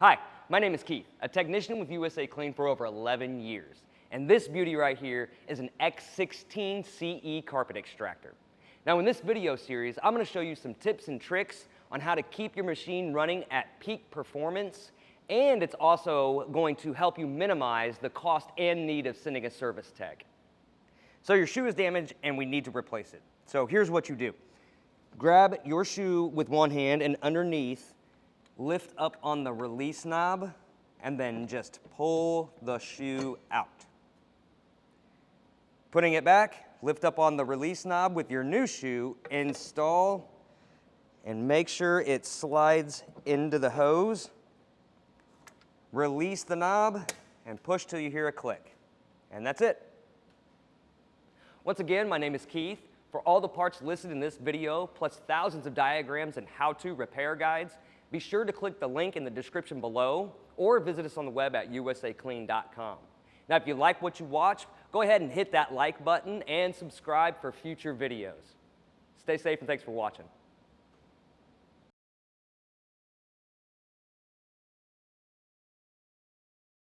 Hi, my name is Keith, a technician with USACLEAN for over 11 years. And this beauty right here is an x16CE carpet extractor. Now in this video series, I'm going to show you some tips and tricks on how to keep your machine running at peak performance, and it's also going to help you minimize the cost and need of sending a service tech. So your shoe is damaged and we need to replace it. So here's what you do. Grab your shoe with one hand and underneath, lift up on the release knob, and then just pull the shoe out. Putting it back, lift up on the release knob with your new shoe, install, and make sure it slides into the hose. Release the knob and push till you hear a click. And that's it. Once again, my name is Keith. For all the parts listed in this video, plus thousands of diagrams and how-to repair guides, be sure to click the link in the description below or visit us on the web at USACLEAN.com. Now, if you like what you watch, go ahead and hit that like button and subscribe for future videos. Stay safe and thanks for watching.